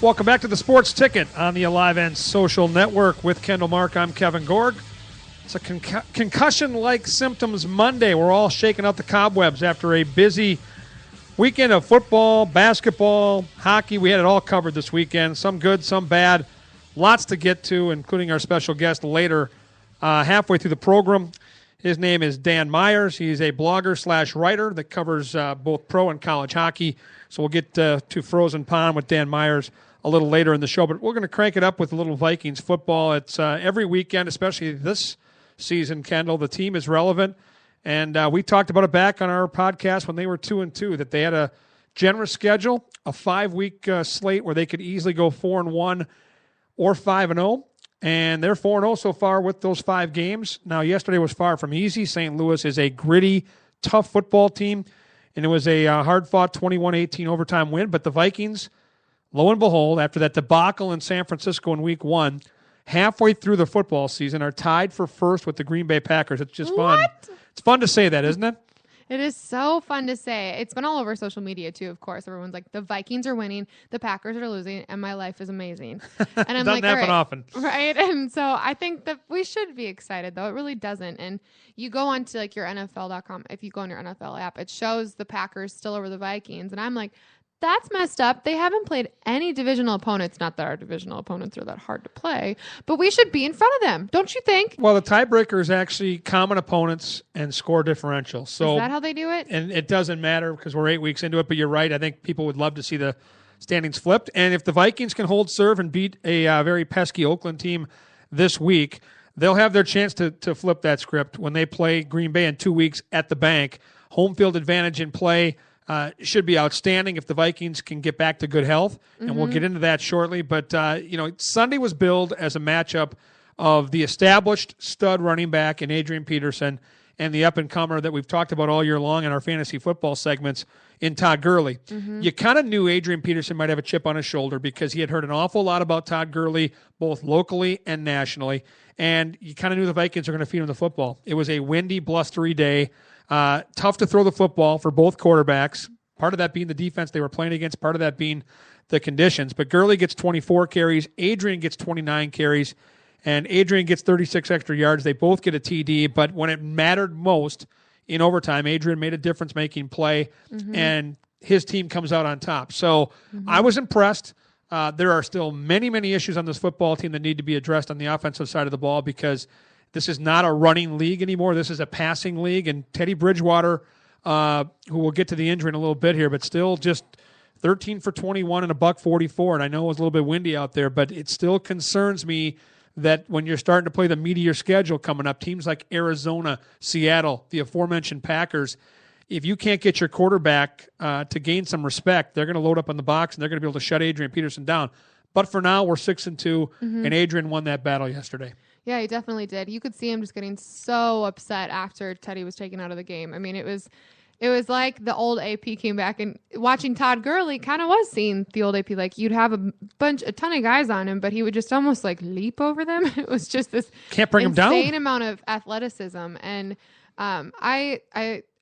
Welcome back to the Sports Ticket on the Alive and Social Network with Kendall Mark. I'm Kevin Gorg. It's a concussion-like symptoms Monday. We're all shaking out the cobwebs after a busy weekend of football, basketball, hockey. We had it all covered this weekend. Some good, some bad. Lots to get to, including our special guest later halfway through the program. His name is Dan Myers. He's a blogger/writer that covers both pro and college hockey. So we'll get to Frozen Pond with Dan Myers a little later in the show. But we're going to crank it up with a little Vikings football. It's every weekend, especially this season, Kendall. The team is relevant. And we talked about it back on our podcast when they were 2-2, that they had a generous schedule, a 5-week slate where they could easily go 4-1 or 5-0. And they're 4-0 so far with those 5 games. Now, yesterday was far from easy. St. Louis is a gritty, tough football team, and it was a hard-fought 21-18 overtime win. But the Vikings, lo and behold, after that debacle in San Francisco in Week 1, halfway through the football season, are tied for first with the Green Bay Packers. It's just fun. It's fun to say that, isn't it? It is so fun to say. It's been all over social media, too, of course. Everyone's like, the Vikings are winning, the Packers are losing, and my life is amazing. And I'm like, happen all right, often. Right? And so I think that we should be excited, though. It really doesn't. And you go on to, like, your NFL.com. If you go on your NFL app, it shows the Packers still over the Vikings. And I'm like, that's messed up. They haven't played any divisional opponents. Not that our divisional opponents are that hard to play, but we should be in front of them. Don't you think? Well, the tiebreaker is actually common opponents and score differential. So is that how they do it? And it doesn't matter because we're 8 weeks into it, but you're right. I think people would love to see the standings flipped. And if the Vikings can hold serve and beat a very pesky Oakland team this week, they'll have their chance to flip that script when they play Green Bay in 2 weeks at the bank. Home field advantage in play. Should be outstanding if the Vikings can get back to good health, and we'll get into that shortly. But, Sunday was billed as a matchup of the established stud running back in Adrian Peterson and the up-and-comer that we've talked about all year long in our fantasy football segments in Todd Gurley. You kind of knew Adrian Peterson might have a chip on his shoulder because he had heard an awful lot about Todd Gurley, both locally and nationally, and you kind of knew the Vikings were going to feed him the football. It was a windy, blustery day. Tough to throw the football for both quarterbacks. Part of that being the defense they were playing against, part of that being the conditions. But Gurley gets 24 carries, Adrian gets 29 carries, and Adrian gets 36 extra yards. They both get a TD, but when it mattered most in overtime, Adrian made a difference-making play, and his team comes out on top. So I was impressed. There are still many, many issues on this football team that need to be addressed on the offensive side of the ball because this is not a running league anymore. This is a passing league. And Teddy Bridgewater, who will get to the injury in a little bit here, but still just 13 for 21 and $144. And I know it was a little bit windy out there, but it still concerns me that when you're starting to play the meatier schedule coming up, teams like Arizona, Seattle, the aforementioned Packers, if you can't get your quarterback to gain some respect, they're going to load up on the box and they're going to be able to shut Adrian Peterson down. But for now, we're 6-2, and Adrian won that battle yesterday. Yeah, he definitely did. You could see him just getting so upset after Teddy was taken out of the game. I mean, it was like the old AP came back, and watching Todd Gurley kind of was seeing the old AP. Like, you'd have a ton of guys on him, but he would just almost like leap over them. It was just this can't bring him down. Insane amount of athleticism. And I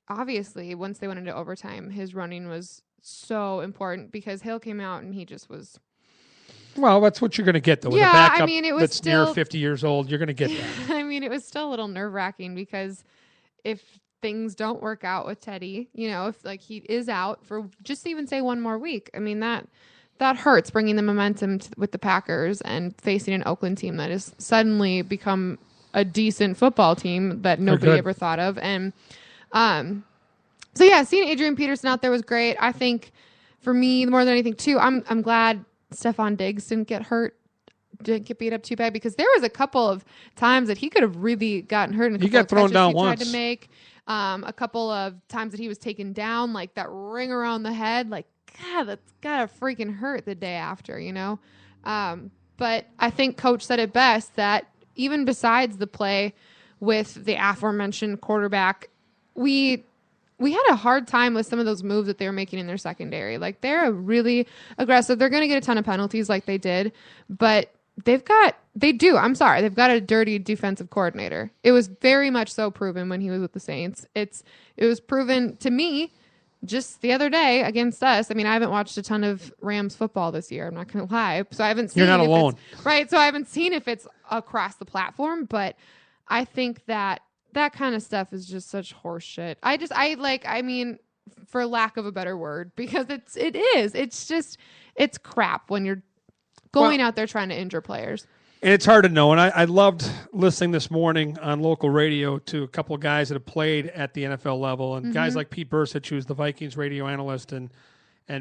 obviously, once they went into overtime, his running was so important because Hill came out and he just was. Well, that's what you're going to get, though. With a backup that's near 50 years old, you're going to get that. I mean, it was still a little nerve-wracking because if things don't work out with Teddy, if like he is out for just even say one more week, I mean, that hurts bringing the momentum with the Packers and facing an Oakland team that has suddenly become a decent football team that nobody ever thought of. And so, yeah, seeing Adrian Peterson out there was great. I think for me, more than anything, too, I'm glad Stephon Diggs didn't get get beat up too bad because there was a couple of times that he could have really gotten hurt. And he got thrown down once. Tried to make a couple of times that he was taken down, like that ring around the head. Like, God, that's gotta freaking hurt the day after, But I think Coach said it best that even besides the play with the aforementioned quarterback, we had a hard time with some of those moves that they were making in their secondary. Like, they're really aggressive. They're going to get a ton of penalties like they did, but they've got a dirty defensive coordinator. It was very much so proven when he was with the Saints. It was proven to me just the other day against us. I mean, I haven't watched a ton of Rams football this year. I'm not going to lie. So I haven't seen. You're not alone. Right. So I haven't seen if it's across the platform, but I think that kind of stuff is just such horse shit. I mean, for lack of a better word, because it's crap when you're going out there trying to injure players. And it's hard to know. And I loved listening this morning on local radio to a couple of guys that have played at the NFL level, and guys like Pete Bursich, who's the Vikings radio analyst, and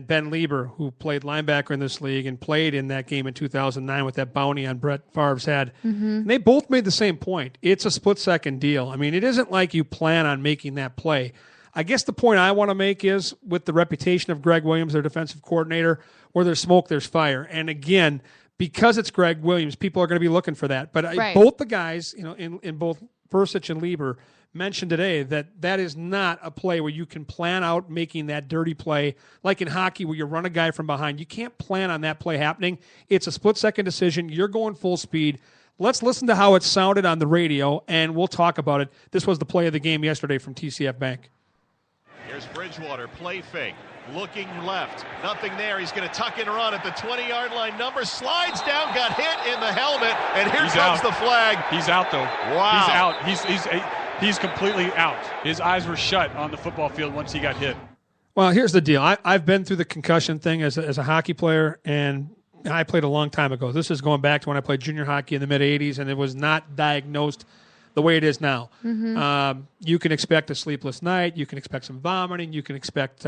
Ben Lieber, who played linebacker in this league and played in that game in 2009 with that bounty on Brett Favre's head. And they both made the same point. It's a split-second deal. I mean, it isn't like you plan on making that play. I guess the point I want to make is, with the reputation of Greg Williams, their defensive coordinator, where there's smoke, there's fire. And again, because it's Greg Williams, people are going to be looking for that. But both the guys, in both Bursich and Lieber, mentioned today that is not a play where you can plan out making that dirty play like in hockey where you run a guy from behind. You can't plan on that play happening. It's a split-second decision. You're going full speed. Let's listen to how it sounded on the radio, and we'll talk about it. This was the play of the game yesterday from TCF Bank. Here's Bridgewater, play fake, looking left, nothing there. He's going to tuck and run at the 20-yard line. Number slides down, got hit in the helmet, and here comes the flag. He's out, though. Wow. He's out. He's completely out. His eyes were shut on the football field once he got hit. Well, here's the deal. I've been through the concussion thing as a hockey player, and I played a long time ago. This is going back to when I played junior hockey in the mid-'80s, and it was not diagnosed the way it is now. You can expect a sleepless night. You can expect some vomiting. You can expect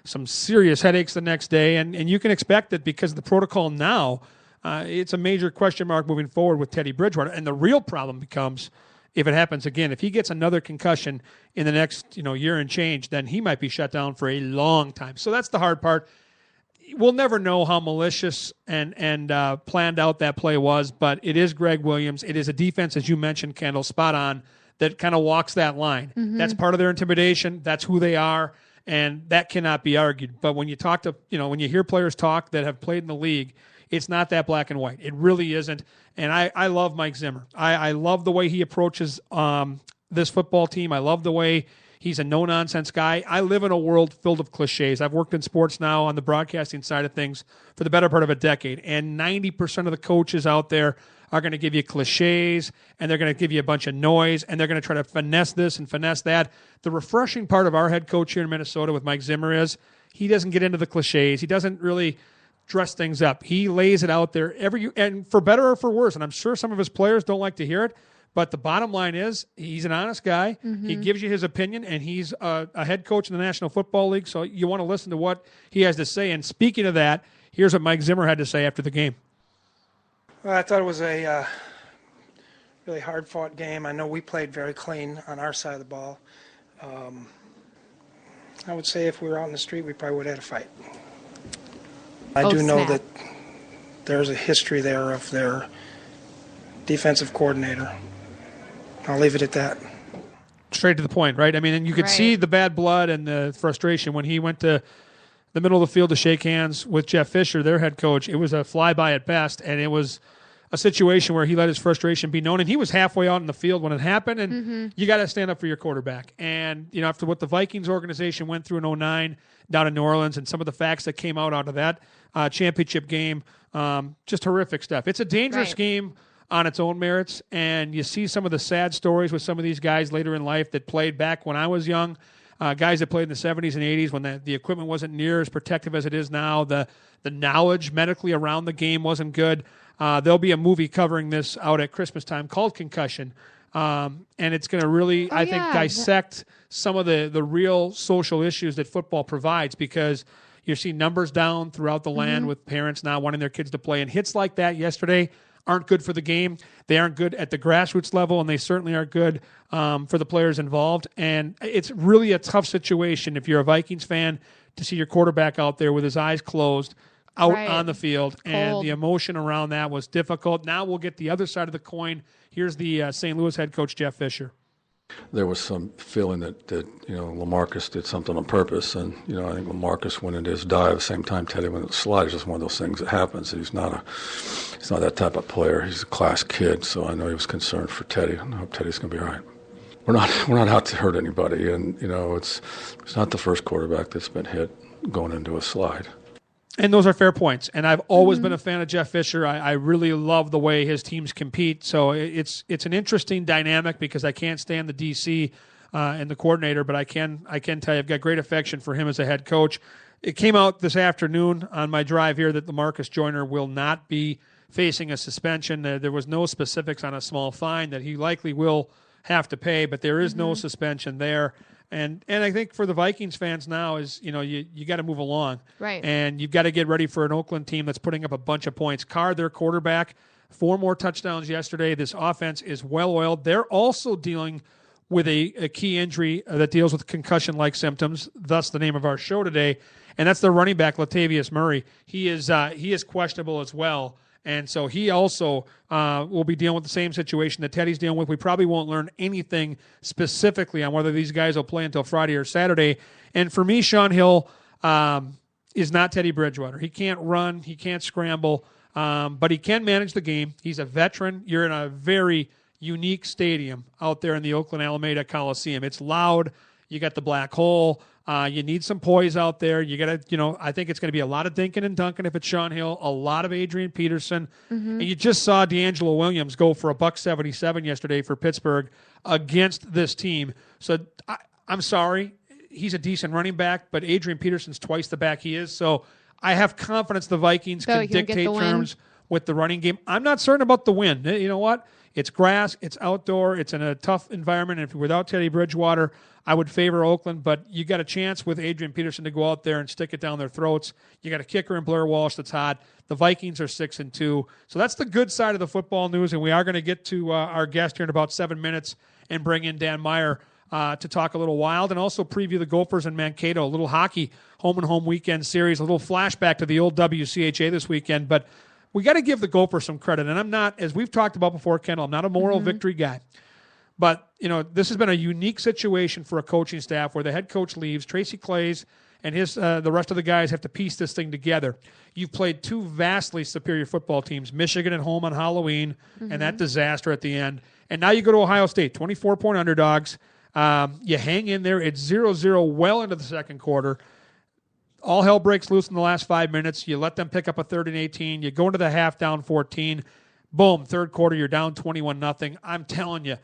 some serious headaches the next day, and you can expect that because of the protocol now, it's a major question mark moving forward with Teddy Bridgewater. And the real problem becomes, if it happens again, if he gets another concussion in the next year and change, then he might be shut down for a long time. So that's the hard part. We'll never know how malicious and planned out that play was, but it is Greg Williams. It is a defense, as you mentioned, Kendall, spot on, that kind of walks that line. That's part of their intimidation. That's who they are, and that cannot be argued. But when you talk to, when you hear players talk that have played in the league, it's not that black and white. It really isn't. And I love Mike Zimmer. I love the way he approaches this football team. I love the way he's a no-nonsense guy. I live in a world filled of cliches. I've worked in sports now on the broadcasting side of things for the better part of a decade, and 90% of the coaches out there are going to give you cliches, and they're going to give you a bunch of noise, and they're going to try to finesse this and finesse that. The refreshing part of our head coach here in Minnesota with Mike Zimmer is he doesn't get into the cliches. He doesn't really dress things up. He lays it out there and for better or for worse. And I'm sure some of his players don't like to hear it, but the bottom line is he's an honest guy. He gives you his opinion, and he's a head coach in the National Football League. So you want to listen to what he has to say. And speaking of that, here's what Mike Zimmer had to say after the game. Well, I thought it was a really hard-fought game. I know we played very clean on our side of the ball. I would say if we were out in the street, we probably would have had a fight. I do know that there's a history there of their defensive coordinator. I'll leave it at that. Straight to the point, right? I mean, and you could see the bad blood and the frustration when he went to the middle of the field to shake hands with Jeff Fisher, their head coach. It was a flyby at best, and it was a situation where he let his frustration be known, and he was halfway out in the field when it happened, and you got to stand up for your quarterback. And, after what the Vikings organization went through in 2009 down in New Orleans and some of the facts that came out of that championship game, just horrific stuff. It's a dangerous game on its own merits, and you see some of the sad stories with some of these guys later in life that played back when I was young, guys that played in the 70s and 80s when the equipment wasn't near as protective as it is now. The knowledge medically around the game wasn't good. There'll be a movie covering this out at Christmas time called Concussion, and it's going to really, I think, dissect some of the real social issues that football provides, because you see numbers down throughout the land with parents now wanting their kids to play, and hits like that yesterday aren't good for the game. They aren't good at the grassroots level, and they certainly aren't good for the players involved. And it's really a tough situation if you're a Vikings fan to see your quarterback out there with his eyes closed out on the field, and the emotion around that was difficult. Now we'll get the other side of the coin. Here's the St. Louis head coach, Jeff Fisher. There was some feeling that LaMarcus did something on purpose, and I think LaMarcus went into his dive at the same time Teddy went into the slide. It's just one of those things that happens. He's not that type of player. He's a class kid, so I know he was concerned for Teddy, and I hope Teddy's going to be all right. we're not out to hurt anybody, and it's not the first quarterback that's been hit going into a slide. And those are fair points. And I've always been a fan of Jeff Fisher. I really love the way his teams compete. So it's an interesting dynamic because I can't stand the DC and the coordinator, but I can tell you I've got great affection for him as a head coach. It came out this afternoon on my drive here that LaMarcus Joyner will not be facing a suspension. There was no specifics on a small fine that he likely will have to pay, but there is no suspension there. And I think for the Vikings fans now is, you got to move along. Right. And you've got to get ready for an Oakland team that's putting up a bunch of points. Carr, their quarterback, 4 more touchdowns yesterday. This offense is well-oiled. They're also dealing with a key injury that deals with concussion-like symptoms, thus the name of our show today, and that's their running back, Latavius Murray. He is questionable as well. And so he also will be dealing with the same situation that Teddy's dealing with. We probably won't learn anything specifically on whether these guys will play until Friday or Saturday. And for me, Sean Hill is not Teddy Bridgewater. He can't run. He can't scramble. But he can manage the game. He's a veteran. You're in a very unique stadium out there in the Oakland Alameda Coliseum. It's loud. You got the black hole. You need some poise out there. You got to, I think it's going to be a lot of dinking and dunking if it's Sean Hill, a lot of Adrian Peterson. And you just saw D'Angelo Williams go for $177 yesterday for Pittsburgh against this team. So I'm sorry. He's a decent running back, but Adrian Peterson's twice the back he is. So I have confidence the Vikings can dictate terms with the running game. I'm not certain about the win. You know what? It's grass. It's outdoor. It's in a tough environment. And if without Teddy Bridgewater, I would favor Oakland, but you got a chance with Adrian Peterson to go out there and stick it down their throats. You got a kicker in Blair Walsh that's hot. The Vikings are 6-2. So that's the good side of the football news, and we are going to get to our guest here in about 7 minutes and bring in Dan Meyer to talk a little Wild and also preview the Gophers and Mankato, a little hockey home-and-home weekend series, a little flashback to the old WCHA this weekend. But we got to give the Gophers some credit, and I'm not, as we've talked about before, Kendall, I'm not a moral victory guy. But, this has been a unique situation for a coaching staff where the head coach leaves, Tracy Claeys, and the rest of the guys have to piece this thing together. You've played 2 vastly superior football teams, Michigan at home on Halloween, and that disaster at the end. And now you go to Ohio State, 24-point underdogs. You hang in there. It's 0-0 well into the second quarter. All hell breaks loose in the last 5 minutes. You let them pick up a 3rd and 18. You go into the half down 14. Boom, third quarter, you're down 21-0. I'm telling you,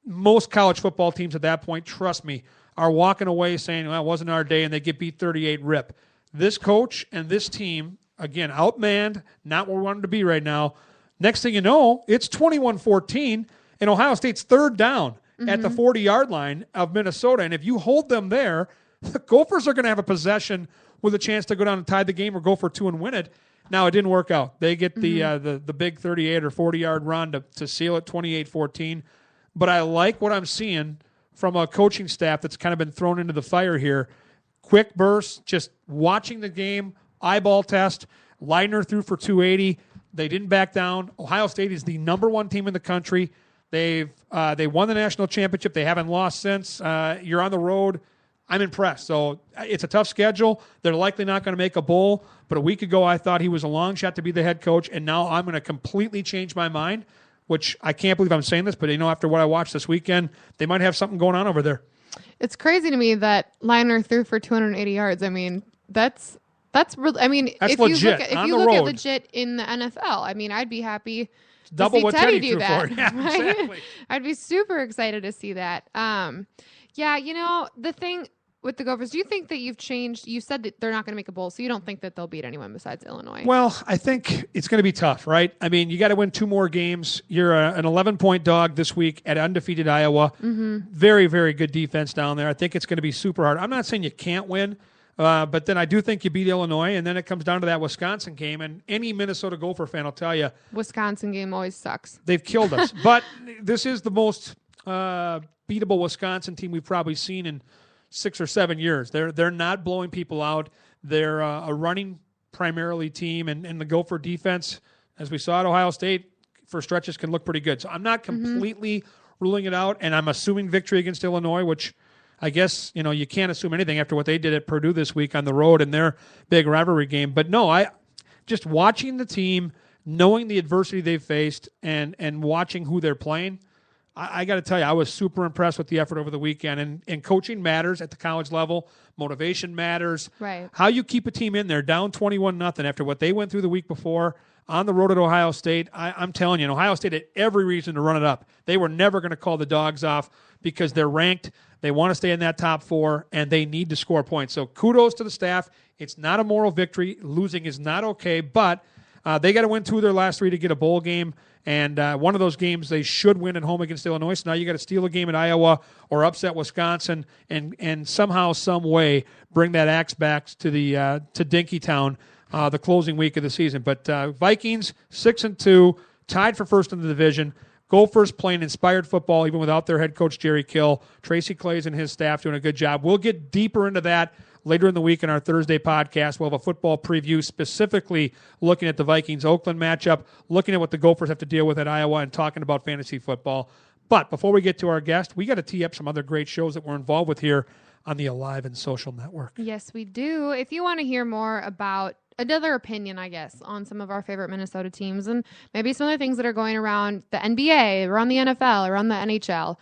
most college football teams at that point, trust me, are walking away saying, well, it wasn't our day, and they get beat 38 rip. This coach and this team, again, outmanned, not where we want them to be right now. Next thing you know, it's 21-14, and Ohio State's 3rd down at the 40-yard line of Minnesota. And if you hold them there, the Gophers are going to have a possession with a chance to go down and tie the game or go for 2 and win it. Now, it didn't work out. They get the big 38 or 40-yard run to seal it 28-14. But I like what I'm seeing from a coaching staff that's kind of been thrown into the fire here. Quick bursts, just watching the game, eyeball test. Leitner threw for 280. They didn't back down. Ohio State is the number 1 team in the country. They won the national championship. They haven't lost since. You're on the road. I'm impressed. So it's a tough schedule. They're likely not going to make a bowl. But a week ago, I thought he was a long shot to be the head coach, and now I'm going to completely change my mind. Which I can't believe I'm saying this, but after what I watched this weekend, they might have something going on over there. It's crazy to me that Leitner threw for 280 yards. I mean, that's real. I mean, that's if legit. you look at legit in the NFL, I mean, I'd be happy double to see what Teddy Teddy do threw that. for. Yeah, right? exactly. I'd be super excited to see that. The thing with the Gophers, do you think that you've changed? You said that they're not going to make a bowl, so you don't think that they'll beat anyone besides Illinois? Well, I think it's going to be tough, right? I mean, you got to win 2 more games. You're an 11-point dog this week at undefeated Iowa. Very, very good defense down there. I think it's going to be super hard. I'm not saying you can't win, but then I do think you beat Illinois, and then it comes down to that Wisconsin game, and any Minnesota Gopher fan will tell you. Wisconsin game always sucks. They've killed us. But this is the most beatable Wisconsin team we've probably seen in 6 or 7 years. They're not blowing people out. They're a running primarily team, and the Gopher defense, as we saw at Ohio State, for stretches can look pretty good. So I'm not completely ruling it out, and I'm assuming victory against Illinois, which I guess you can't assume anything after what they did at Purdue this week on the road in their big rivalry game. But no, I just watching the team, knowing the adversity they've faced, and watching who they're playing, I got to tell you, I was super impressed with the effort over the weekend. And coaching matters at the college level. Motivation matters. Right. How you keep a team in there down 21-0 after what they went through the week before on the road at Ohio State. I'm telling you, Ohio State had every reason to run it up. They were never going to call the dogs off because they're ranked. They want to stay in that top 4, and they need to score points. So kudos to the staff. It's not a moral victory. Losing is not okay, but they got to win 2 of their last 3 to get a bowl game. And one of those games they should win at home against Illinois. So now you got to steal a game at Iowa or upset Wisconsin and somehow, some way bring that axe back to Dinkytown the closing week of the season. But Vikings 6-2, tied for first in the division. Gophers playing inspired football even without their head coach Jerry Kill. Tracy Clays and his staff doing a good job. We'll get deeper into that later in the week in our Thursday podcast. We'll have a football preview specifically looking at the Vikings-Oakland matchup, looking at what the Gophers have to deal with at Iowa, and talking about fantasy football. But before we get to our guest, we got to tee up some other great shows that we're involved with here on the Alive and Social Network. Yes, we do. If you want to hear more about another opinion, I guess, on some of our favorite Minnesota teams and maybe some other things that are going around the NBA, around the NFL, around the NHL,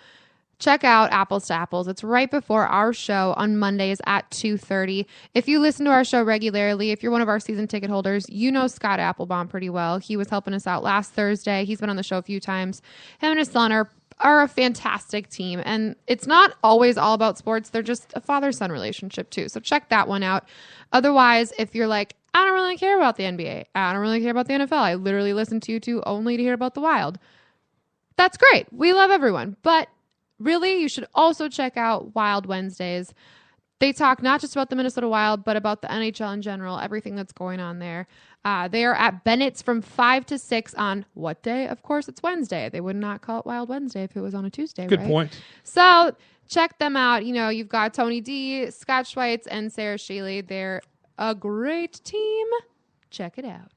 check out Apples to Apples. It's right before our show on Mondays at 2:30. If you listen to our show regularly, if you're one of our season ticket holders, you know Scott Applebaum pretty well. He was helping us out last Thursday. He's been on the show a few times. Him and his son are a fantastic team. And it's not always all about sports. They're just a father-son relationship too. So check that one out. Otherwise, if you're like, I don't really care about the NBA, I don't really care about the NFL, I literally listen to you two only to hear about the Wild, that's great. We love everyone. But really, you should also check out Wild Wednesdays. They talk not just about the Minnesota Wild, but about the NHL in general, everything that's going on there. They are at Bennett's from 5 to 6 on what day? Of course, it's Wednesday. They would not call it Wild Wednesday if it was on a Tuesday, Good right? point. So check them out. You know, you've got Tony D, Scott Schweitz, and Sarah Shealy. They're a great team. Check it out.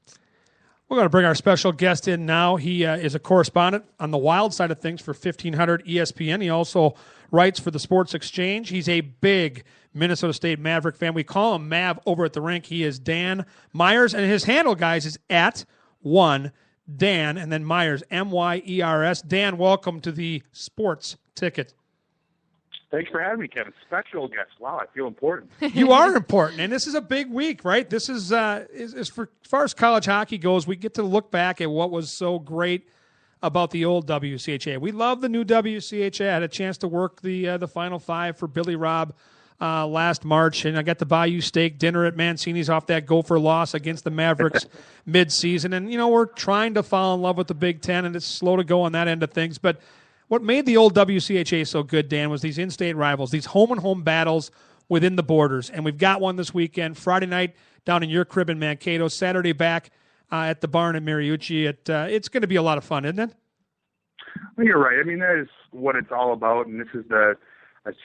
We're going to bring our special guest in now. He is a correspondent on the Wild side of things for 1500 ESPN. He also writes for the Sports Exchange. He's a big Minnesota State Maverick fan. We call him Mav over at the rink. He is Dan Myers, and his handle, guys, is @1Dan, and then Myers, Myers. Dan, welcome to the Sports Ticket. Thanks for having me, Kevin. Special guest. Wow, I feel important. You are important, and this is a big week, right? This is for as far as college hockey goes, we get to look back at what was so great about the old WCHA. We love the new WCHA. I had a chance to work the Final Five for Billy Robb last March, and I got to buy you steak dinner at Mancini's off that Gopher loss against the Mavericks mid-season. And, you know, we're trying to fall in love with the Big Ten, and it's slow to go on that end of things. But what made the old WCHA so good, Dan, was these in-state rivals, these home-and-home battles within the borders. And we've got one this weekend, Friday night down in your crib in Mankato, Saturday back at the barn in Mariucci. It's going to be a lot of fun, isn't it? Well, you're right. I mean, that is what it's all about, and this is a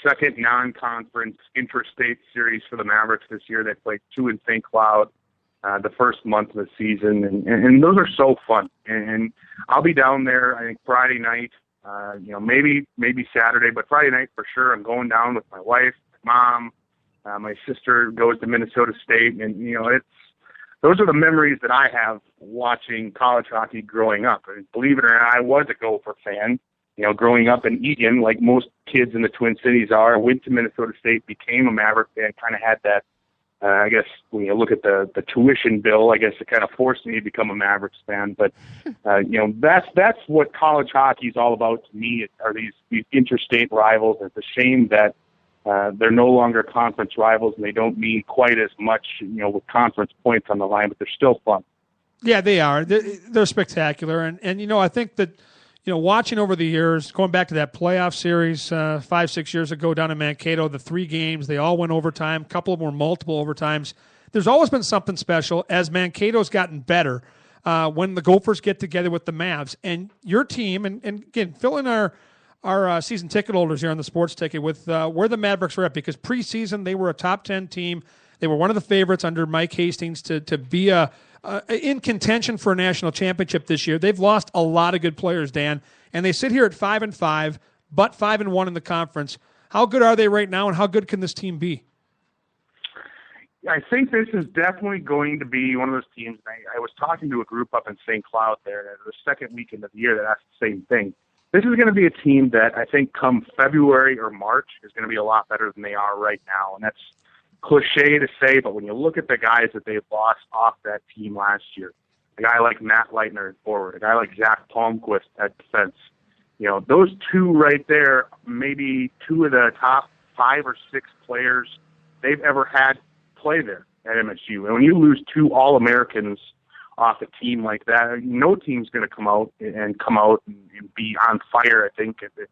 second non-conference interstate series for the Mavericks this year. They played 2 in St. Cloud the first month of the season, and those are so fun. And I'll be down there, I think, Friday night, maybe Saturday, but Friday night for sure. I'm going down with my wife, my mom, my sister goes to Minnesota State, and, you know, those are the memories that I have watching college hockey growing up. I mean, believe it or not, I was a Gopher fan. You know, growing up in Eagan, like most kids in the Twin Cities are, went to Minnesota State, became a Maverick fan, kind of had that, I guess, when you look at the tuition bill, I guess it kind of forced me to become a Mavericks fan. But, that's what college hockey is all about to me, are these interstate rivals. It's a shame that they're no longer conference rivals, and they don't mean quite as much, with conference points on the line, but they're still fun. Yeah, they are. They're spectacular. And I think that, watching over the years, going back to that playoff series 5-6 years ago down in Mankato, the 3 games, they all went overtime. A couple of them were multiple overtimes. There's always been something special as Mankato's gotten better when the Gophers get together with the Mavs. And your team, and again, fill in our season ticket holders here on the Sports Ticket with where the Mavericks are at, because preseason they were a top 10 team. They were one of the favorites under Mike Hastings to be in contention for a national championship this year. They've lost a lot of good players, Dan, and they sit here at 5-5, but 5-1 in the conference. How good are they right now, and how good can this team be? I think this is definitely going to be one of those teams. I was talking to a group up in St. Cloud there, the second weekend of the year, that asked the same thing. this is going to be a team that I think come February or March is going to be a lot better than they are right now. And that's cliche to say, but when you look at the guys that they've lost off that team last year, a guy like Matt Leitner at forward, a guy like Zach Palmquist at defense, those two right there, maybe two of the top 5 or 6 players they've ever had play there at MSU. And when you lose 2 All-Americans off a team like that, no team's going to come out and be on fire, I think, if it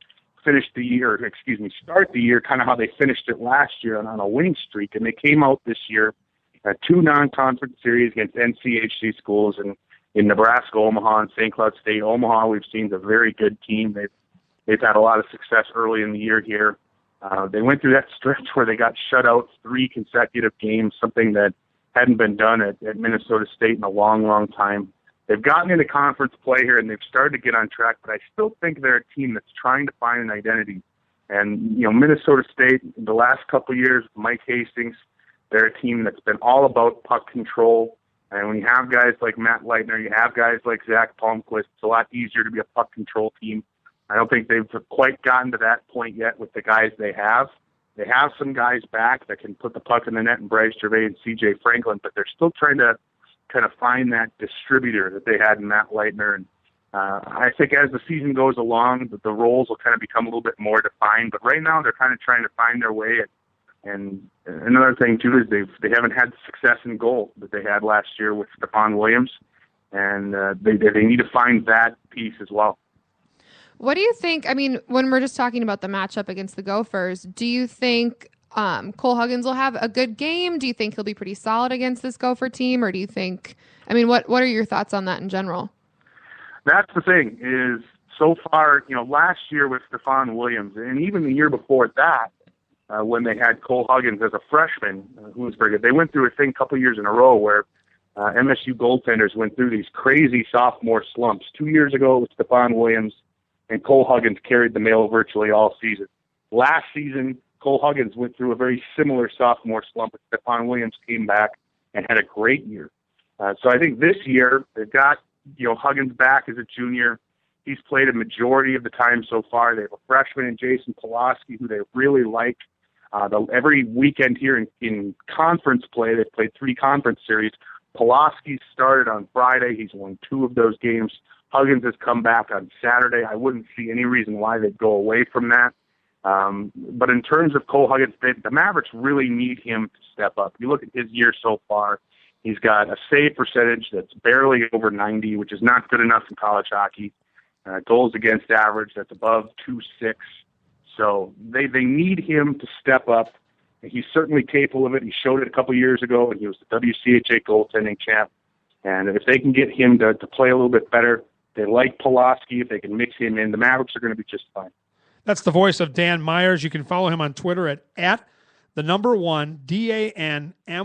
start the year kind of how they finished it last year on a winning streak. And they came out this year at 2 non-conference series against NCHC schools in Nebraska, Omaha, and St. Cloud State. Omaha, we've seen, is a very good team. They've had a lot of success early in the year here. They went through that stretch where they got shut out 3 consecutive games, something that hadn't been done at Minnesota State in a long, long time. They've gotten into conference play here, and they've started to get on track, but I still think they're a team that's trying to find an identity. And, Minnesota State, the last couple of years, Mike Hastings, they're a team that's been all about puck control. And when you have guys like Matt Leitner, you have guys like Zach Palmquist, it's a lot easier to be a puck control team. I don't think they've quite gotten to that point yet with the guys they have. They have some guys back that can put the puck in the net, and Bryce Gervais and C.J. Franklin, but they're still trying to kind of find that distributor that they had in Matt Leitner. And I think as the season goes along, the roles will kind of become a little bit more defined. But right now, they're kind of trying to find their way. And another thing, too, is they haven't had the success in goal that they had last year with Stephon Williams. And they need to find that piece as well. What do you think? I mean, when we're just talking about the matchup against the Gophers, do you think Cole Huggins will have a good game? Do you think he'll be pretty solid against this Gopher team? Or do you think, what are your thoughts on that in general? That's the thing is, so far, last year with Stephon Williams, and even the year before that, when they had Cole Huggins as a freshman, who was very good, they went through a thing a couple years in a row where MSU goaltenders went through these crazy sophomore slumps. 2 years ago with Stephon Williams, and Cole Huggins carried the mail virtually all season. Last season, Cole Huggins went through a very similar sophomore slump, but Stephon Williams came back and had a great year. So I think this year they've got Huggins back as a junior. He's played a majority of the time so far. They have a freshman in Jason Pulaski, who they really like. Every weekend here in conference play, they've played 3 conference series. Pulaski started on Friday. He's won 2 of those games. Huggins has come back on Saturday. I wouldn't see any reason why they'd go away from that. But in terms of Cole Huggins, the Mavericks really need him to step up. You look at his year so far, he's got a save percentage that's barely over 90, which is not good enough in college hockey. Goals against average, that's above 2.6. So they need him to step up. He's certainly capable of it. He showed it a couple years ago, and he was the WCHA goaltending champ. And if they can get him to play a little bit better, they like Pulaski. If they can mix him in, the Mavericks are going to be just fine. That's the voice of Dan Myers. You can follow him on Twitter at @1 DANMYERS.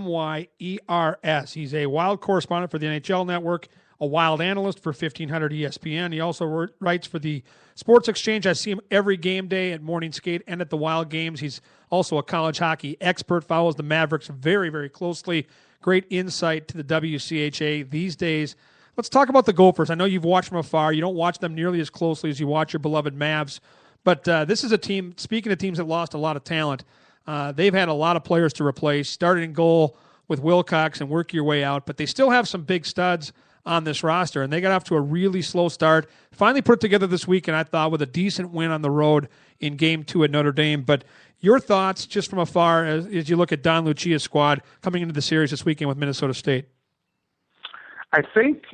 He's a Wild correspondent for the NHL Network, a Wild analyst for 1500 ESPN. He also writes for the Sports Exchange. I see him every game day at Morning Skate and at the Wild games. He's also a college hockey expert, follows the Mavericks very, very closely. Great insight to the WCHA these days. Let's talk about the Gophers. I know you've watched from afar. You don't watch them nearly as closely as you watch your beloved Mavs. But this is a team, speaking of teams that lost a lot of talent, they've had a lot of players to replace, started in goal with Wilcox and work your way out. But they still have some big studs on this roster, and they got off to a really slow start. Finally put it together this week, and I thought with a decent win on the road in Game 2 at Notre Dame. But your thoughts just from afar as you look at Don Lucia's squad coming into the series this weekend with Minnesota State? I think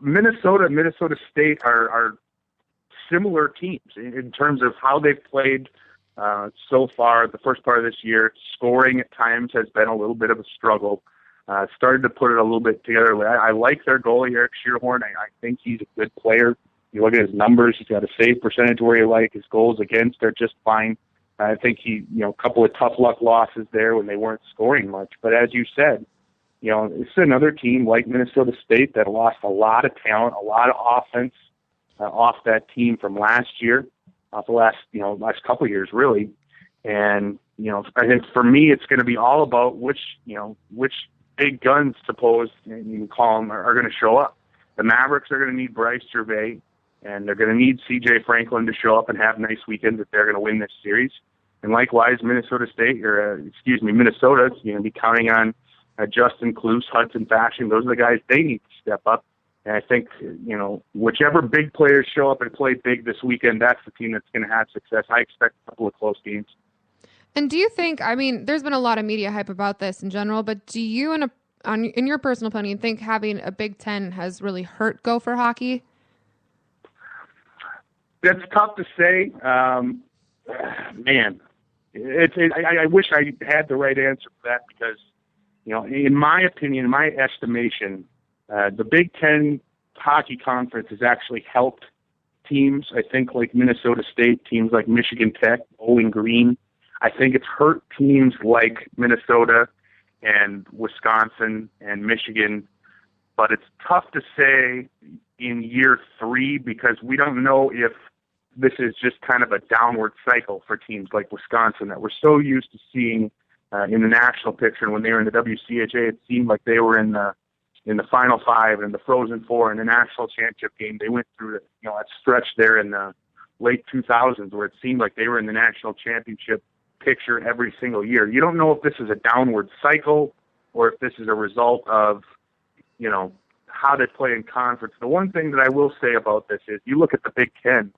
Minnesota and Minnesota State are similar teams in terms of how they've played so far. The first part of this year, scoring at times has been a little bit of a struggle. Started to put it a little bit together. I like their goalie, Eric Shearhorn. I think he's a good player. You look at his numbers, he's got a save percentage where you like. His goals against are just fine. I think a couple of tough luck losses there when they weren't scoring much. But as you said, it's another team like Minnesota State that lost a lot of talent, a lot of offense off that team from last year, off the last couple of years, really. And, I think for me, it's going to be all about which big guns, suppose, and you can call them, are going to show up. The Mavericks are going to need Bryce Gervais. and they're going to need C.J. Franklin to show up and have nice weekends if they're going to win this series. And likewise, Minnesota's going to be counting on Justin Kloos, Hudson Fasching. Those are the guys they need to step up. And I think, whichever big players show up and play big this weekend, that's the team that's going to have success. I expect a couple of close games. And do you think, there's been a lot of media hype about this in general, but do you, in your personal opinion, think having a Big Ten has really hurt Gopher hockey? That's tough to say. Man, I wish I had the right answer for that because, in my opinion, in my estimation, the Big Ten hockey conference has actually helped teams, I think, like Minnesota State, teams like Michigan Tech, Bowling Green. I think it's hurt teams like Minnesota and Wisconsin and Michigan, but it's tough to say in year 3 because we don't know if this is just kind of a downward cycle for teams like Wisconsin that we're so used to seeing in the national picture. And when they were in the WCHA, it seemed like they were in the Final Five and the Frozen Four and the national championship game. They went through that stretch there in the late 2000s where it seemed like they were in the national championship picture every single year. You don't know if this is a downward cycle or if this is a result of, how they play in conference. The one thing that I will say about this is you look at the Big Ten,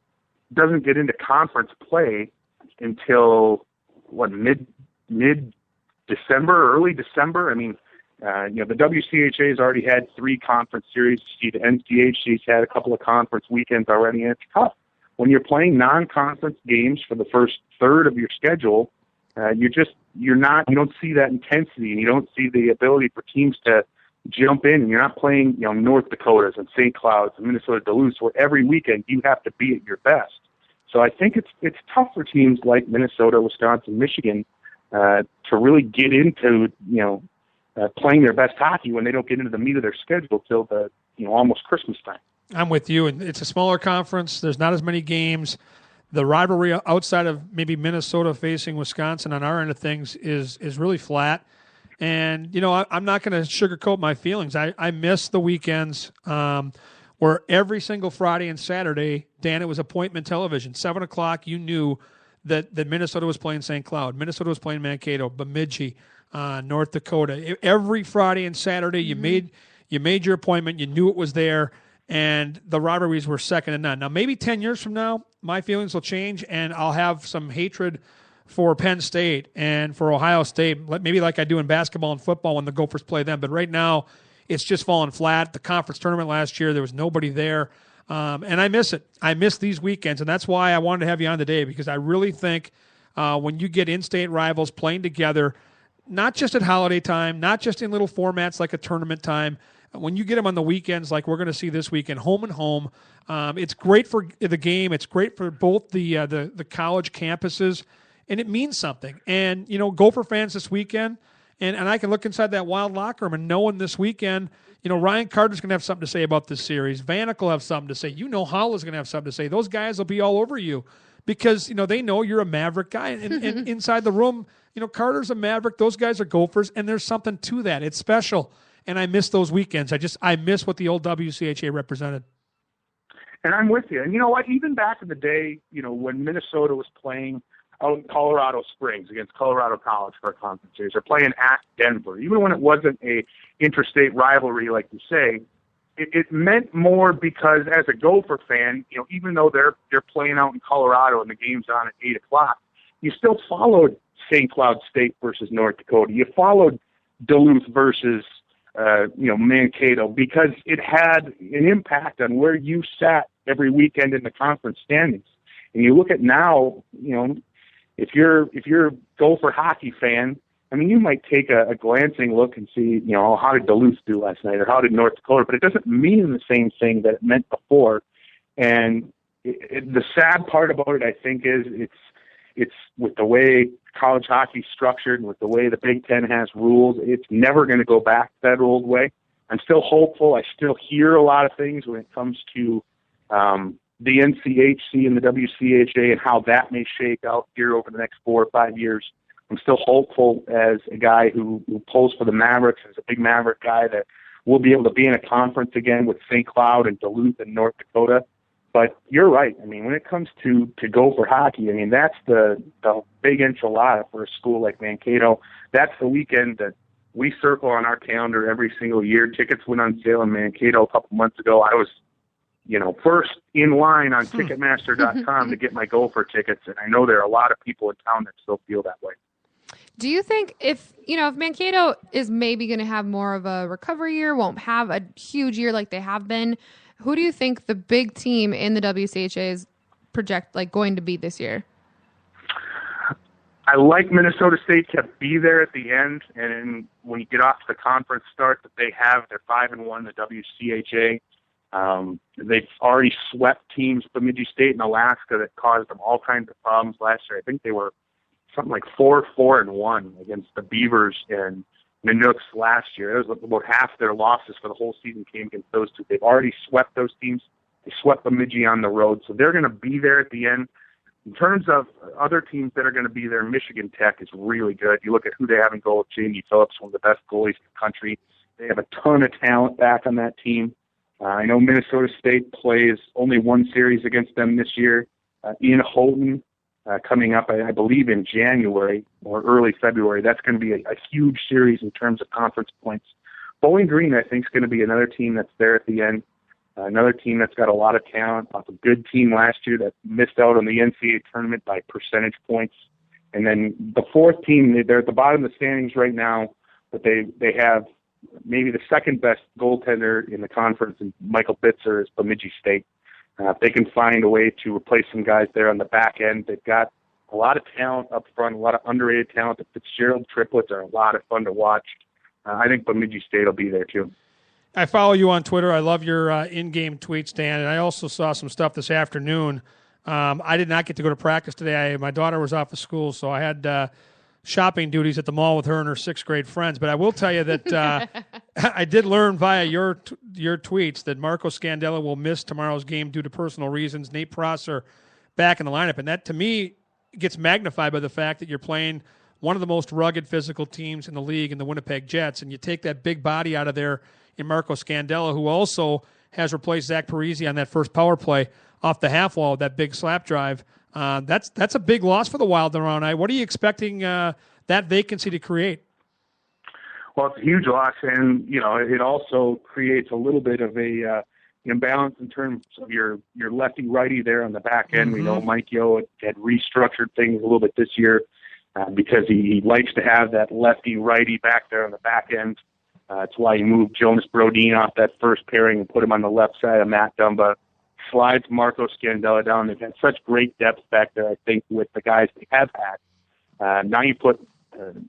it doesn't get into conference play until mid-December, early December. The WCHA has already had 3 conference series. The NCHC's had a couple of conference weekends already, and it's tough. When you're playing non-conference games for the first third of your schedule, you don't see that intensity, and you don't see the ability for teams to jump in. And you're not playing, North Dakotas and St. Clouds and Minnesota Duluth, where every weekend you have to be at your best. So I think it's tough for teams like Minnesota, Wisconsin, Michigan to really get into, playing their best hockey when they don't get into the meat of their schedule till the, almost Christmas time. I'm with you, and it's a smaller conference. There's not as many games. The rivalry outside of maybe Minnesota facing Wisconsin on our end of things is really flat. And, I'm not going to sugarcoat my feelings. I miss the weekends where every single Friday and Saturday, Dan, it was appointment television. 7 o'clock, you knew that Minnesota was playing St. Cloud. Minnesota was playing Mankato, Bemidji, North Dakota. Every Friday and Saturday, you made your appointment. You knew it was there. And the rivalries were second to none. Now, maybe 10 years from now, my feelings will change, and I'll have some hatred for Penn State and for Ohio State, maybe like I do in basketball and football when the Gophers play them. But right now, it's just fallen flat. The conference tournament last year, there was nobody there, and I miss it. I miss these weekends, and that's why I wanted to have you on today, because I really think when you get in-state rivals playing together, not just at holiday time, not just in little formats like a tournament time, when you get them on the weekends like we're going to see this weekend, home and home, it's great for the game. It's great for both the college campuses, and it means something. And, Gopher fans this weekend, and I can look inside that Wild locker room and knowing this weekend, Ryan Carter's going to have something to say about this series. Vanek will have something to say. Holl is going to have something to say. Those guys will be all over you because, they know you're a Maverick guy. And inside the room, Carter's a Maverick. Those guys are Gophers, and there's something to that. It's special. And I miss those weekends. I miss what the old WCHA represented. And I'm with you. And you know what? Even back in the day, when Minnesota was playing out in Colorado Springs against Colorado College for a conference series, or playing at Denver, even when it wasn't a interstate rivalry, like you say, it meant more because as a Gopher fan, even though they're playing out in Colorado and the game's on at 8 o'clock, you still followed St. Cloud State versus North Dakota. You followed Duluth versus Mankato, because it had an impact on where you sat every weekend in the conference standings. And you look at now, if you're a Gopher hockey fan, you might take a glancing look and see, how did Duluth do last night, or how did North Dakota, but it doesn't mean the same thing that it meant before. And the sad part about it, I think, is it's with the way college hockey's structured and with the way the Big Ten has rules, it's never going to go back to that old way. I'm still hopeful. I still hear a lot of things when it comes to the NCHC and the WCHA and how that may shake out here over the next 4 or 5 years. I'm still hopeful as a guy who pulls for the Mavericks, as a big Maverick guy, that we'll be able to be in a conference again with St. Cloud and Duluth and North Dakota. But you're right. I mean, when it comes to Gopher hockey, I mean, that's the big enchilada for a school like Mankato. That's the weekend that we circle on our calendar every single year. Tickets went on sale in Mankato a couple months ago. I was, first in line on Ticketmaster.com to get my Gopher tickets, and I know there are a lot of people in town that still feel that way. Do you think if Mankato is maybe going to have more of a recovery year, won't have a huge year like they have been, who do you think the big team in the WCHA is going to be this year? I like Minnesota State to be there at the end, and then when you get off to the conference start, that they have their 5-1, the WCHA. They've already swept teams, Bemidji State and Alaska, that caused them all kinds of problems last year. I think they were something like 4-4-1 against the Beavers and Minooks last year. It was about half their losses for the whole season came against those two. They've already swept those teams. They swept Bemidji on the road, so they're going to be there at the end. In terms of other teams that are going to be there, Michigan Tech is really good. You look at who they have in goal, Jamie Phillips, one of the best goalies in the country. They have a ton of talent back on that team. I know Minnesota State plays only one series against them this year in Houghton. Coming up, I believe, in January or early February. That's going to be a huge series in terms of conference points. Bowling Green, I think, is going to be another team that's there at the end. Another team that's got a lot of talent, a good team last year that missed out on the NCAA tournament by percentage points. And then the fourth team, they're at the bottom of the standings right now, but they have maybe the second best goaltender in the conference, and Michael Bitzer is Bemidji State. If they can find a way to replace some guys there on the back end, they've got a lot of talent up front, a lot of underrated talent. The Fitzgerald triplets are a lot of fun to watch. I think Bemidji State will be there too. I follow you on Twitter. I love your in-game tweets, Dan, and I also saw some stuff this afternoon. I did not get to go to practice today. My daughter was off of school, so I had shopping duties at the mall with her and her sixth-grade friends. But I will tell you that I did learn via your tweets that Marco Scandella will miss tomorrow's game due to personal reasons. Nate Prosser back in the lineup, and that, to me, gets magnified by the fact that you're playing one of the most rugged physical teams in the league in the Winnipeg Jets, and you take that big body out of there in Marco Scandella, who also has replaced Zach Parisi on that first power play off the half wall with that big slap drive. That's a big loss for the Wild tomorrow night. What are you expecting that vacancy to create? Well, it's a huge loss, and it also creates a little bit of a imbalance in terms of your lefty righty there on the back end. We know Mike Yeo had restructured things a little bit this year because he likes to have that lefty righty back there on the back end. That's why he moved Jonas Brodin off that first pairing and put him on the left side of Matt Dumba. Slides Marco Scandella down. They've had such great depth back there, I think, with the guys they have had. Now you put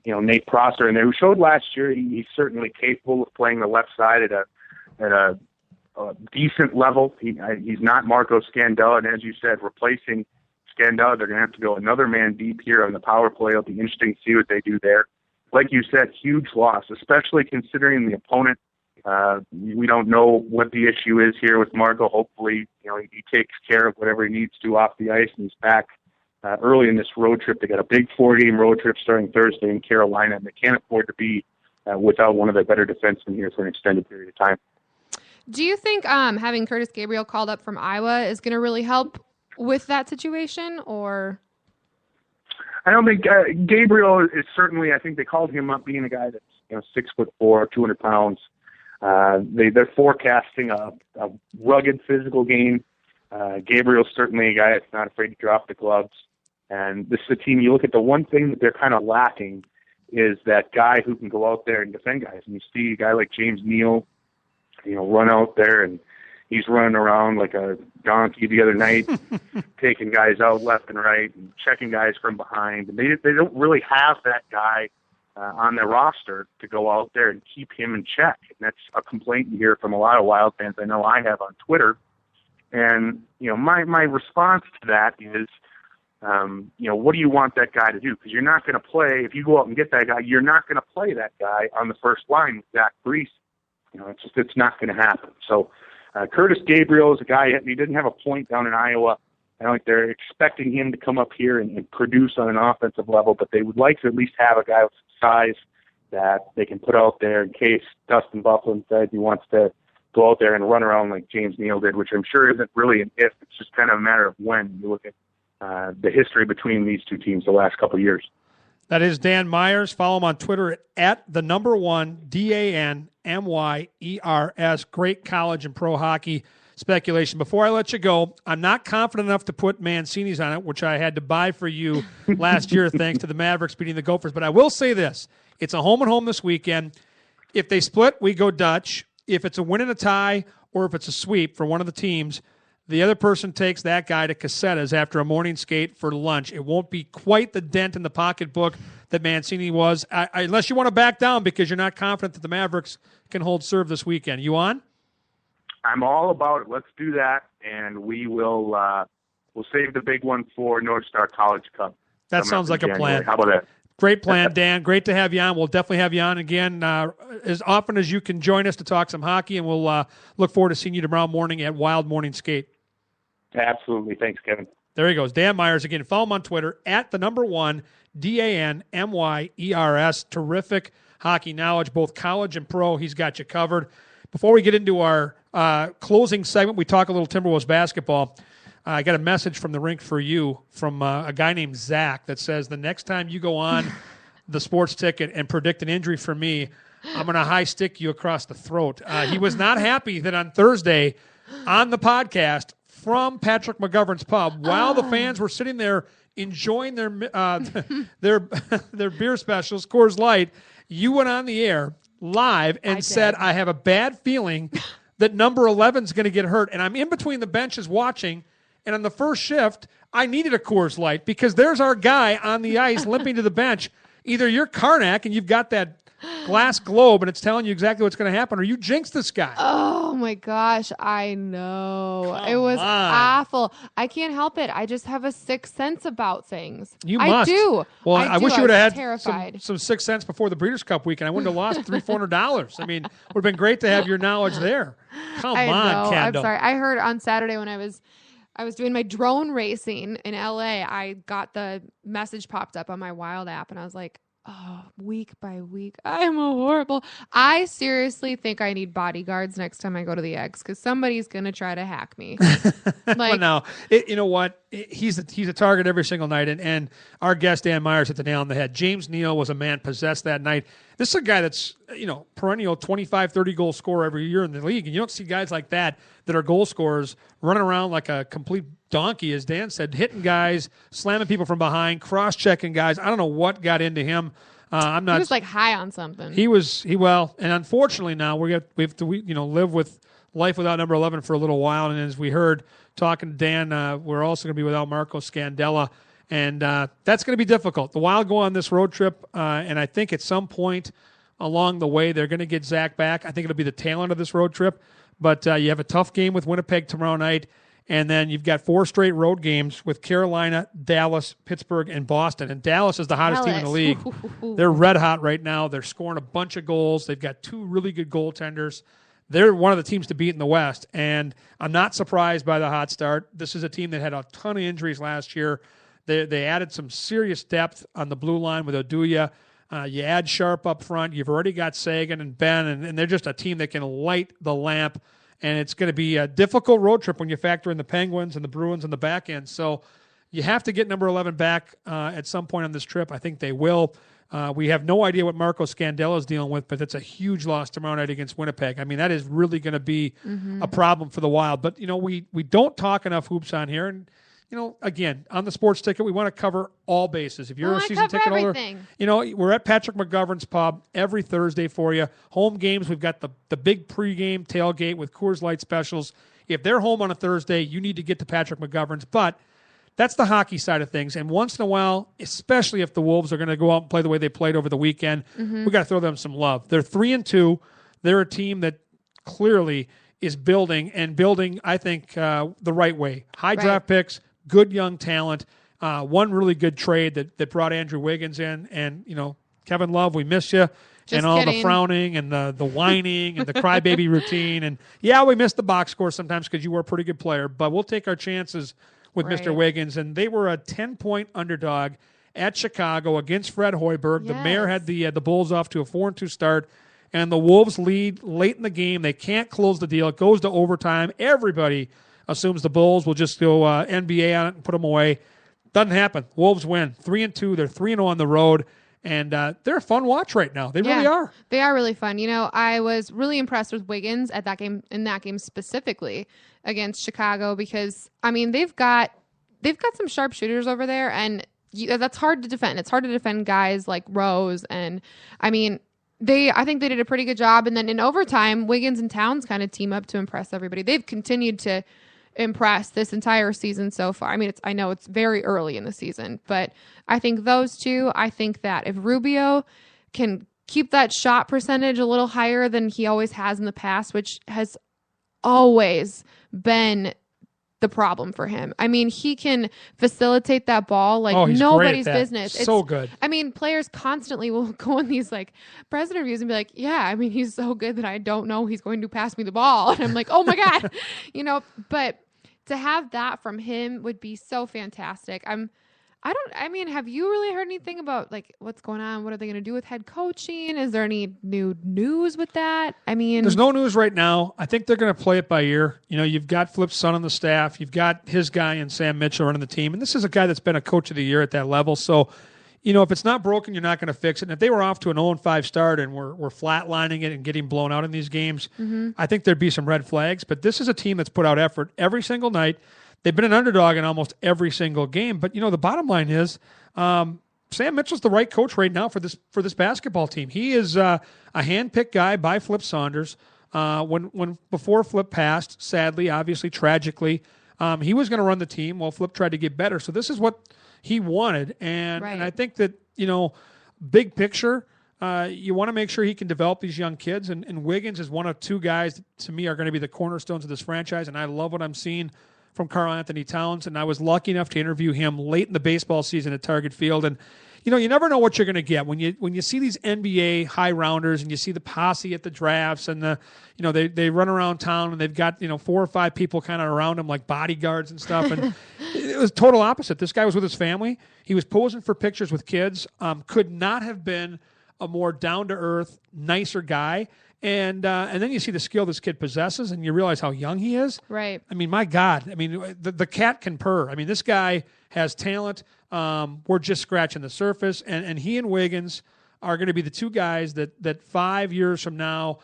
Nate Prosser in there, who showed last year he's certainly capable of playing the left side at a decent level. He's not Marco Scandella, and as you said, replacing Scandella, they're going to have to go another man deep here on the power play. It'll be interesting to see what they do there. Like you said, huge loss, especially considering the opponent. We don't know what the issue is here with Marco. Hopefully, he takes care of whatever he needs to off the ice, and he's back early in this road trip. They got a big 4-game road trip starting Thursday in Carolina, and they can't afford to be without one of their better defensemen here for an extended period of time. Do you think having Curtis Gabriel called up from Iowa is going to really help with that situation, or? I don't think Gabriel is certainly. I think they called him up being a guy that's 6'4", 200 pounds. They're forecasting a rugged physical game. Gabriel's certainly a guy that's not afraid to drop the gloves. And this is a team. You look at the one thing that they're kind of lacking is that guy who can go out there and defend guys. And you see a guy like James Neal, run out there and he's running around like a donkey the other night, taking guys out left and right and checking guys from behind. And they don't really have that guy on their roster to go out there and keep him in check. And that's a complaint you hear from a lot of Wild fans. I know I have on Twitter. And, my response to that is, what do you want that guy to do? Because you're not going to play, if you go out and get that guy, you're not going to play that guy on the first line with Zach Parisi. It's not going to happen. So Curtis Gabriel is a guy, he didn't have a point down in Iowa. I don't think they're expecting him to come up here and produce on an offensive level, but they would like to at least have a guy with some size that they can put out there in case Dustin Bufflin says he wants to go out there and run around like James Neal did, which I'm sure isn't really an if. It's just kind of a matter of when. You look at the history between these two teams the last couple of years. That is Dan Myers. Follow him on Twitter at @1 DANMYERS. Great college and pro hockey speculation. Before I let you go, I'm not confident enough to put Mancini's on it, which I had to buy for you last year thanks to the Mavericks beating the Gophers. But I will say this. It's a home and home this weekend. If they split, we go Dutch. If it's a win and a tie or if it's a sweep for one of the teams, the other person takes that guy to Casetas after a morning skate for lunch. It won't be quite the dent in the pocketbook that Mancini was, unless you want to back down because you're not confident that the Mavericks can hold serve this weekend. You on? I'm all about it. Let's do that, and we will we'll save the big one for North Star College Cup. That sounds like a plan. How about that? Great plan, Dan. Great to have you on. We'll definitely have you on again as often as you can join us to talk some hockey, and we'll look forward to seeing you tomorrow morning at Wild Morning Skate. Absolutely. Thanks, Kevin. There he goes. Dan Myers again. Follow him on Twitter at @1 DANMYERS. Terrific hockey knowledge, both college and pro. He's got you covered. Before we get into our closing segment, we talk a little Timberwolves basketball. I got a message from the rink for you from a guy named Zach that says the next time you go on the Sports Ticket and predict an injury for me, I'm going to high stick you across the throat. He was not happy that on Thursday on the podcast from Patrick McGovern's Pub, while the fans were sitting there enjoying their beer specials, Coors Light, you went on the air live and said, I have a bad feeling that number 11 is going to get hurt. And I'm in between the benches watching, and on the first shift, I needed a Coors Light because there's our guy on the ice limping to the bench. Either you're Karnak and you've got that glass globe and it's telling you exactly what's going to happen, or you jinx this guy. Oh my gosh, I know. Come it was on. awful. I can't help it. I just have a sixth sense about things. You must. I do. Well, I wish you would would have had terrified. some Sixth Sense before the Breeders' Cup weekend. I wouldn't have lost $300-400. I mean, it would have been great to have your knowledge there. Come I on, know. Kendall. I'm sorry. I heard on Saturday when I was doing my drone racing in LA, I got the message popped up on my Wild app, and I was like, oh, week by week, I'm a horrible. I seriously think I need bodyguards next time I go to the Eggs because somebody's going to try to hack me. Well, no, you know what? He's a target every single night, and our guest, Dan Myers, hit the nail on the head. James Neal was a man possessed that night. This is a guy that's, perennial 25, 30-goal scorer every year in the league, and you don't see guys like that are goal scorers running around like a complete donkey, as Dan said, hitting guys, slamming people from behind, cross-checking guys. I don't know what got into him. I'm not. He was like high on something. And unfortunately now we have to live with life without number 11 for a little while. And as we heard talking to Dan, we're also going to be without Marco Scandella, and that's going to be difficult. The Wild go on this road trip, and I think at some point along the way they're going to get Zach back. I think it'll be the tail end of this road trip. But you have a tough game with Winnipeg tomorrow night. And then you've got 4 straight road games with Carolina, Dallas, Pittsburgh, and Boston. And Dallas is the hottest team in the league. They're red hot right now. They're scoring a bunch of goals. They've got 2 really good goaltenders. They're one of the teams to beat in the West. And I'm not surprised by the hot start. This is a team that had a ton of injuries last year. They added some serious depth on the blue line with Oduya. You add Sharp up front. You've already got Sagan and Ben, and they're just a team that can light the lamp. And it's going to be a difficult road trip when you factor in the Penguins and the Bruins on the back end. So you have to get number 11 back at some point on this trip. I think they will. We have no idea what Marco Scandella is dealing with, but it's a huge loss tomorrow night against Winnipeg. I mean, that is really going to be a problem for the Wild. But, we don't talk enough hoops on here. And, again, on the Sports Ticket, we want to cover all bases. If you're a season ticket holder, we're at Patrick McGovern's Pub every Thursday for you. Home games, we've got the big pregame tailgate with Coors Light specials. If they're home on a Thursday, you need to get to Patrick McGovern's. But that's the hockey side of things. And once in a while, especially if the Wolves are going to go out and play the way they played over the weekend, we got to throw them some love. They're 3-2. They're a team that clearly is building, I think, the right way. High draft picks, good young talent. One really good trade that brought Andrew Wiggins in. And, Kevin Love, we miss you. Just and all kidding. the frowning and the whining and the crybaby routine. And, yeah, we miss the box score sometimes because you were a pretty good player. But we'll take our chances with Mr. Wiggins. And they were a 10-point underdog at Chicago against Fred Hoiberg. Yes. The Mayor had the Bulls off to a 4-2 start. and the Wolves lead late in the game. They can't close the deal. It goes to overtime. Everybody assumes the Bulls will just go NBA on it and put them away. Doesn't happen. Wolves win 3-2. They're 3-0 on the road, and they're a fun watch right now. They really are. They are really fun. I was really impressed with Wiggins in that game specifically against Chicago because they've got some sharp shooters over there, and that's hard to defend. It's hard to defend guys like Rose, and I think they did a pretty good job. And then in overtime, Wiggins and Towns kind of team up to impress everybody. They've continued to impress this entire season so far. I know it's very early in the season, but I think those two, I think that if Rubio can keep that shot percentage a little higher than he always has in the past, which has always been the problem for him. He can facilitate that ball like nobody's business. So good. Players constantly will go in these press interviews and be like, yeah, he's so good that I don't know he's going to pass me the ball. And I'm like, oh my God, but to have that from him would be so fantastic. Have you really heard anything about what's going on? What are they going to do with head coaching? Is there any new news with that? There's no news right now. I think they're going to play it by ear. You've got Flip's son on the staff. You've got his guy and Sam Mitchell running the team. And this is a guy that's been a coach of the year at that level. So, if it's not broken, you're not going to fix it. And if they were off to an 0-5 start and we're flatlining it and getting blown out in these games, I think there'd be some red flags. But this is a team that's put out effort every single night. They've been an underdog in almost every single game. But, the bottom line is Sam Mitchell's the right coach right now for this basketball team. He is a hand-picked guy by Flip Saunders. Before Flip passed, sadly, obviously, tragically, he was going to run the team while Flip tried to get better. So this is what he wanted. And I think that, big picture, you want to make sure he can develop these young kids. And Wiggins is one of two guys that, to me, are going to be the cornerstones of this franchise. And I love what I'm seeing from Karl Anthony Towns, and I was lucky enough to interview him late in the baseball season at Target Field. And you never know what you're going to get when you see these NBA high rounders and you see the posse at the drafts and they run around town and they've got 4 or 5 people kind of around them like bodyguards and stuff. And it was total opposite. This guy was with his family. He was posing for pictures with kids. Could not have been a more down to earth, nicer guy. And then you see the skill this kid possesses, and you realize how young he is. Right. My God. The cat can purr. This guy has talent. We're just scratching the surface. And he and Wiggins are going to be the two guys that 5 years from now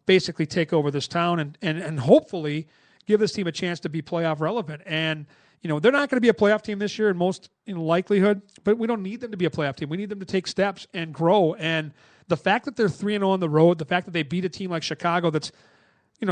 basically take over this town and hopefully give this team a chance to be playoff relevant. And, they're not going to be a playoff team this year in most likelihood, but we don't need them to be a playoff team. We need them to take steps and grow. And the fact that they're 3-0 on the road, the fact that they beat a team like Chicago that's,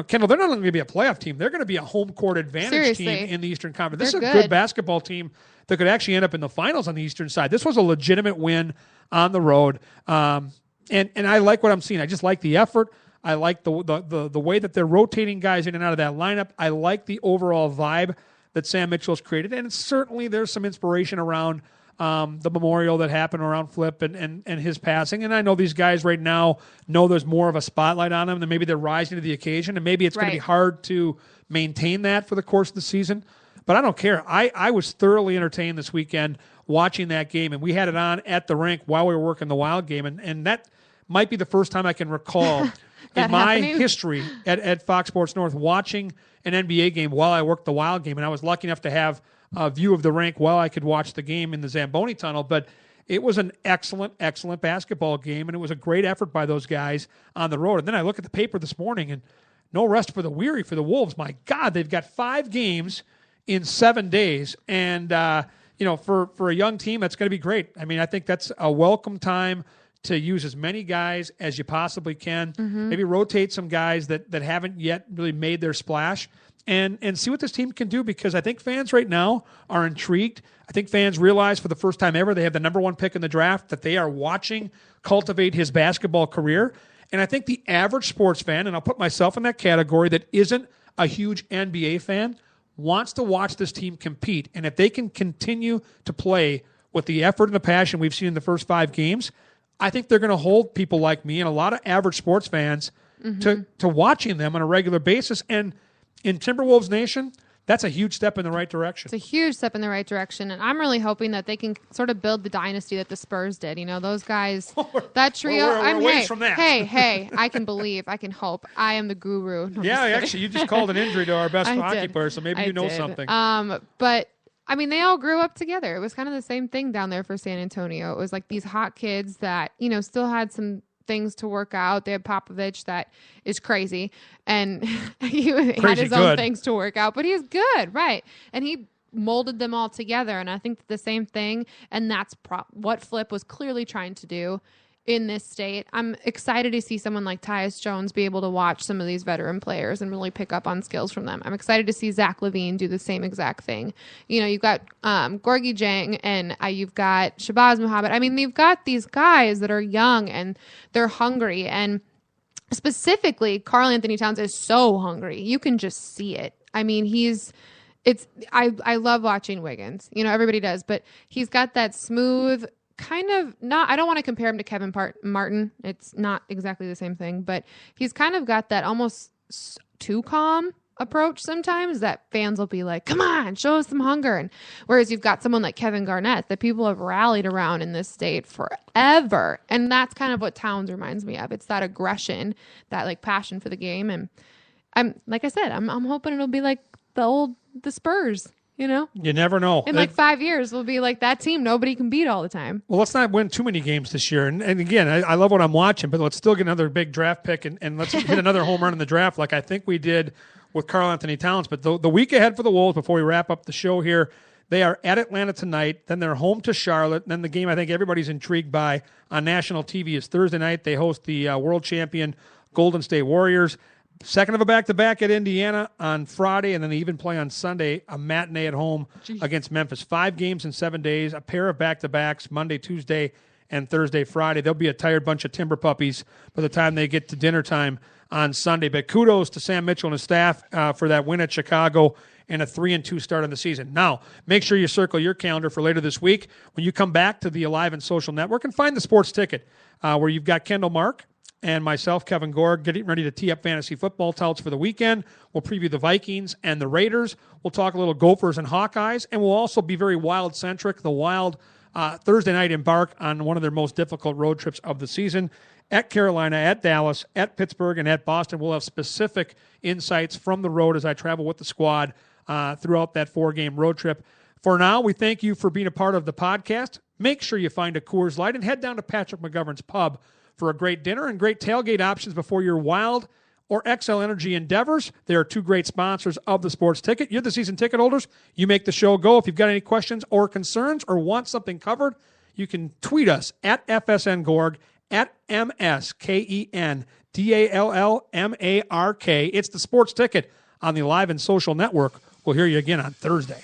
Kendall, they're not only going to be a playoff team, they're going to be a home court advantage team in the Eastern Conference. This is a good basketball team that could actually end up in the finals on the Eastern side. This was a legitimate win on the road. And I like what I'm seeing. I just like the effort. I like the way that they're rotating guys in and out of that lineup. I like the overall vibe that Sam Mitchell's created. And certainly there's some inspiration around the memorial that happened around Flip and his passing. And I know these guys right now know there's more of a spotlight on them, and maybe they're rising to the occasion, and maybe it's going to be hard to maintain that for the course of the season. But I don't care. I was thoroughly entertained this weekend watching that game, and we had it on at the rink while we were working the Wild game, and that might be the first time I can recall in my history at Fox Sports North watching an NBA game while I worked the Wild game, and I was lucky enough to have a view of the rink while I could watch the game in the Zamboni tunnel. But it was an excellent, excellent basketball game, and it was a great effort by those guys on the road. And then I look at the paper this morning, and no rest for the weary for the Wolves. My God, they've got 5 games in 7 days, and for a young team, that's going to be great. I think that's a welcome time to use as many guys as you possibly can. Maybe rotate some guys that haven't yet really made their splash. And see what this team can do, because I think fans right now are intrigued. I think fans realize for the first time ever they have the number 1 pick in the draft that they are watching cultivate his basketball career. And I think the average sports fan, and I'll put myself in that category, that isn't a huge NBA fan, wants to watch this team compete. And if they can continue to play with the effort and the passion we've seen in the first 5 games, I think they're going to hold people like me and a lot of average sports fans to watching them on a regular basis. And in Timberwolves Nation, That's a huge step in the right direction. It's a huge step in the right direction, and I'm really hoping that they can sort of build the dynasty that the Spurs did. You know, those guys, that trio. We're ways from that. Hey, I can believe, I can hope. I am the guru. No, yeah, actually, you just called an injury to our best hockey did. player, so maybe you know did. something. But I mean, they all grew up together. It was kind of the same thing down there for San Antonio. It was like these hot kids that, you know, still had some things to work out. They had Popovich that is crazy, and he had his own things to work out, but he's good, right? And he molded them all together, and I think the same thing, and that's what Flip was clearly trying to do in this state. I'm excited to see someone like Tyus Jones be able to watch some of these veteran players and really pick up on skills from them. I'm excited to see Zach LaVine do the same exact thing. You know, you've got Gorgie Jang and you've got Shabazz Muhammad. I mean, you've got these guys that are young and they're hungry. And specifically, Karl Anthony Towns is so hungry. You can just see it. I mean, I love watching Wiggins. You know, everybody does, but he's got that smooth, kind of not, I don't want to compare him to Kevin Martin. It's not exactly the same thing, but he's kind of got that almost too calm approach sometimes that fans will be like, come on, show us some hunger. And whereas you've got someone like Kevin Garnett that people have rallied around in this state forever. And that's kind of what Towns reminds me of. It's that aggression, that like passion for the game. And I'm, like I said, I'm hoping it'll be like the Spurs. You know? You never know. In like 5 years, we'll be like that team nobody can beat all the time. Well, let's not win too many games this year. And again, I love what I'm watching, but let's still get another big draft pick and let's hit another home run in the draft like I think we did with Karl Anthony Towns. But the week ahead for the Wolves, before we wrap up the show here, they are at Atlanta tonight. Then they're home to Charlotte. And then the game I think everybody's intrigued by on national TV is Thursday night. They host the world champion Golden State Warriors. Second of a back-to-back at Indiana on Friday, and then they even play on Sunday, a matinee at home against Memphis. 5 games in 7 days, a pair of back-to-backs, Monday, Tuesday, and Thursday, Friday. They'll be a tired bunch of timber puppies by the time they get to dinner time on Sunday. But kudos to Sam Mitchell and his staff for that win at Chicago and a 3-2 start on the season. Now, make sure you circle your calendar for later this week when you come back to the Alive and Social Network and find the Sports Ticket, where you've got Kendall Mark and myself, Kevin Gorg, getting ready to tee up fantasy football touts for the weekend. We'll preview the Vikings and the Raiders. We'll talk a little Gophers and Hawkeyes, and we'll also be very Wild-centric. The Wild Thursday night embark on one of their most difficult road trips of the season. At Carolina, at Dallas, at Pittsburgh, and at Boston. We'll have specific insights from the road as I travel with the squad throughout that 4-game road trip. For now, we thank you for being a part of the podcast. Make sure you find a Coors Light and head down to Patrick McGovern's Pub for a great dinner and great tailgate options before your Wild or XL Energy endeavors. They are 2 great sponsors of the Sports Ticket. You're the season ticket holders. You make the show go. If you've got any questions or concerns or want something covered, you can tweet us at FSNGorg, at MSKENDALLMARK. It's the Sports Ticket on the Live and Social Network. We'll hear you again on Thursday.